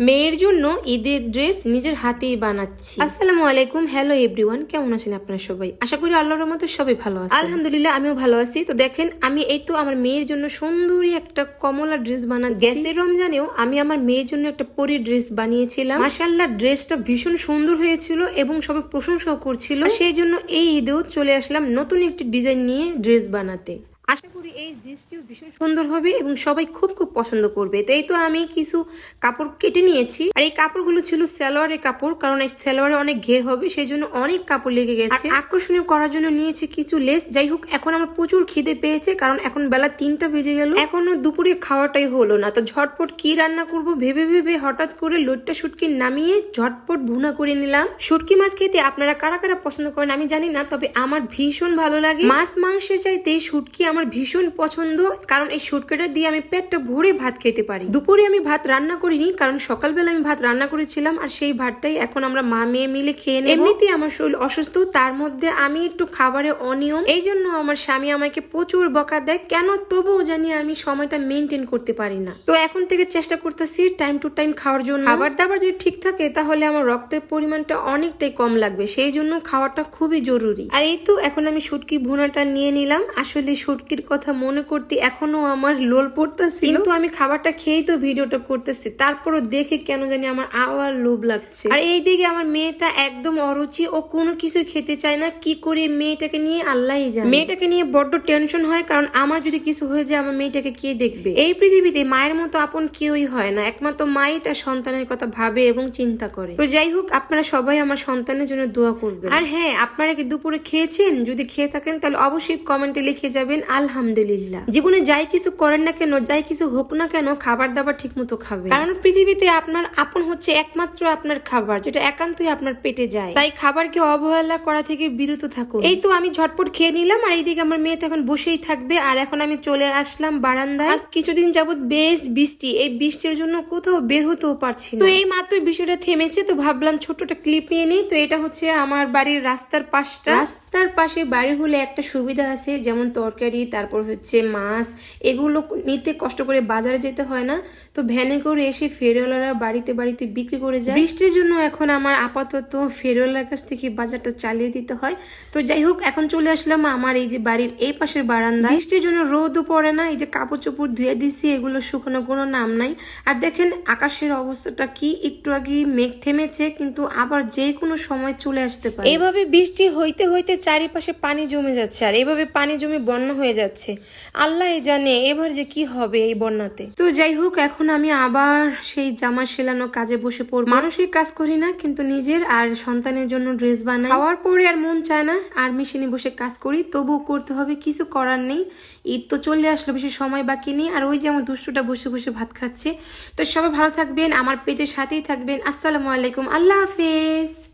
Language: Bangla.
মেয়ের জন্য ঈদের ড্রেস নিজের হাতেই বানাচ্ছি। আসসালামু আলাইকুম, হ্যালো এভরিওয়ান, কেমন আছেন আপনারা সবাই? আশা করি আল্লাহর রহমতে সবাই ভালো আছে। আলহামদুলিল্লাহ, আমিও ভালো আছি। তো দেখেন, আমি এই তো আমার মেয়ের জন্য সুন্দরী একটা কমলা ড্রেস বানাচ্ছি। গ্যাসের রমজানেও আমি আমার মেয়ের জন্য একটা পরি ড্রেস বানিয়েছিলাম। মাশাআল্লাহ, ড্রেসটা ভীষণ সুন্দর হয়েছিল এবং সবাই প্রশংসাও করছিল। সেই জন্য এই ঈদেও চলে আসলাম নতুন একটি ডিজাইন নিয়ে ড্রেস বানাতে। আশা করি এই ড্রেসটিও ভীষণ সুন্দর হবে এবং সবাই খুব খুব পছন্দ করবে। তো এই তো আমি কিছু কাপড় কেটে নিয়েছি, আর এই কাপড়গুলো ছিল সালোয়ারের কাপড়, কারণ এই সালোয়ারে অনেক ঘের হবে, সেই জন্য অনেক কাপড় লেগে গেছে। আকর্ষণীয় করার জন্য নিয়েছি কিছু লেস। যাই হোক, এখন আমার প্রচুর খিদে পেয়েছে, কারণ এখন বেলা 3টা বেজে গেল, এখনো দুপুরে খাওয়াটাই হলো না। তো ঝটপট কি রান্না করব ভেবে ভেবে হঠাৎ করে লোটটা শুটকি নামিয়ে ঝটপট ভুনা করে নিলাম। শুটকি মাছ খেতে আপনারা কারা কারা পছন্দ করেন আমি জানি না, তবে আমার ভীষণ ভালো লাগে। মাছ মাংসের চাইতে শুটকি আমার ভীষণ পছন্দ, কারণ এই শুটকিটা দিয়ে আমি পেটটা ভরে ভাত খেতে পারি। দুপুরে আমি ভাত রান্না করিনি, কারণ সকালবেলা আমি ভাত রান্না করেছিলাম, আর সেই ভাতটাই এখন আমরা মা মেয়ে মিলে খেয়ে নেব। এমনিতেই আমার শরীর অসুস্থ, তার মধ্যে আমি একটু খাবারে অনিয়ম, এই জন্য আমার স্বামী আমাকে প্রচুর বকা দেয়। কেন তবুও জানি আমি সময়টা মেনটেন করতে পারি না। তো এখন থেকে চেষ্টা করতেছি টাইম টু টাইম খাওয়ার জন্য। খাবার দাবার যদি ঠিক থাকে তাহলে আমার রক্তের পরিমাণটা অনেকটাই কম লাগবে, সেই জন্য খাওয়াটা খুবই জরুরি। আর এই তো এখন আমি শুটকি ভুনাটা নিয়ে নিলাম। আসলে শুটকির কথা মনে করতে এখনো আমার লোল পড়তেছিল, কিন্তু আমি খাবারটা খেয়েই তো ভিডিওটা করতেছি, তারপরও দেখে কেন জানি আমার আবার লোভ লাগছে। আর এইদিকে আমার মেয়েটা একদম অরুচি, ও কোনো কিছু খেতে চায় না। কি করে মেয়েটাকে নিয়ে আল্লাহই জানে। মেয়েটাকে নিয়ে বড্ড টেনশন হয়, কারণ আমার যদি কিছু হয়ে যায় আমার মেয়েটাকে কে দেখবে? এই পৃথিবীতে মায়ের মতো আপন কেউই হয় না, একমাত্র মাই তার সন্তানের কথা ভাবে এবং চিন্তা করে। তো যাই হোক, আপনারা সবাই আমার সন্তানের জন্য দোয়া করবেন। আর হ্যাঁ, আপনারা কি দুপুরে খেয়েছেন? যদি খেয়ে থাকেন তাহলে অবশ্যই কমেন্টে লিখে যাবেন আলহামদুলিল্লাহ। জীবনে যাই কিছু করেন না কেন, যাই কিছু হোক না কেন, খাবার দাবার ঠিক মতো খাবে, কারণ পৃথিবীতে আপনার আপন হচ্ছে একমাত্র আপনার খাবার, যেটা একান্তই আপনার পেটে যায়। তাই খাবারকে অবহেলা করা থেকে বিরত থাকুন। এই তো আমি ঝটপট খেয়ে নিলাম, আর এইদিকে আমার মেয়ে তো এখন বসেই থাকবে। আর এখন আমি চলে আসলাম বারান্দায়। আজ কিছুদিন যাবত বেশ বৃষ্টি, এই বৃষ্টির জন্য কোথাও বের হতেও পারছি না। তো এই মাত্র বিষয়টা থেমেছে, তো ভাবলাম ছোট একটা ক্লিপ নিয়ে নিই। তো এটা হচ্ছে আমার বাড়ির রাস্তার পাশটা। রাস্তার পাশে বাড়ি হলে একটা সুবিধা আছে, যেমন তরকারি, তারপর হচ্ছে মাছ, এগুলো নিতে কষ্ট করে বাজারে যেতে হয় না। তো ভ্যানে করে এসে ফেরিওয়ালারা বাড়িতে বাড়িতে বিক্রি করে যায়। বৃষ্টির জন্য এখন আমার আপাতত ফেরিওয়ালার কাছ থেকে বাজারটা চালিয়ে দিতে হয়। তো যাই হোক, এখন চলে আসলাম আমার এই যে বাড়ির এই পাশের বারান্দা। বৃষ্টির জন্য রোদও পড়ে না, এই যে কাপড় চোপড় ধুয়ে দিছি, এগুলো শুকানোর কোনো নাম নাই। আর দেখেন আকাশের অবস্থাটা কি, একটু আগে মেঘ থেমেছে, কিন্তু আবার যে কোনো সময় চলে আসতে পারে। এভাবে বৃষ্টি হইতে হইতে চারিপাশে পানি জমে যাচ্ছে, আর এভাবে পানি জমে বন্যা হয়ে যাচ্ছে। আল্লাহ জানে এবার যে কি হবে এই বন্যাতে। তো যাই হোক, এখন আমি আবার সেই জামা সেলানো কাজে বসে পড়ব। মানুষের কাজ করি না, কিন্তু নিজের আর সন্তানের জন্য ড্রেস বানাই। খাওয়ার পরে আর মন চায় না আর মেশিনে বসে কাজ করি, তবুও করতে হবে, কিছু করার নেই। ঈদ তো চলে আসলো, বেশি সময় বাকি নেই। আর ওই যে আমার দুষ্টুটা বসে বসে ভাত খাচ্ছে। তো সবাই ভালো থাকবেন, আমার পেজের সাথেই থাকবেন। আসসালামু আলাইকুম, আল্লাহ হাফেজ।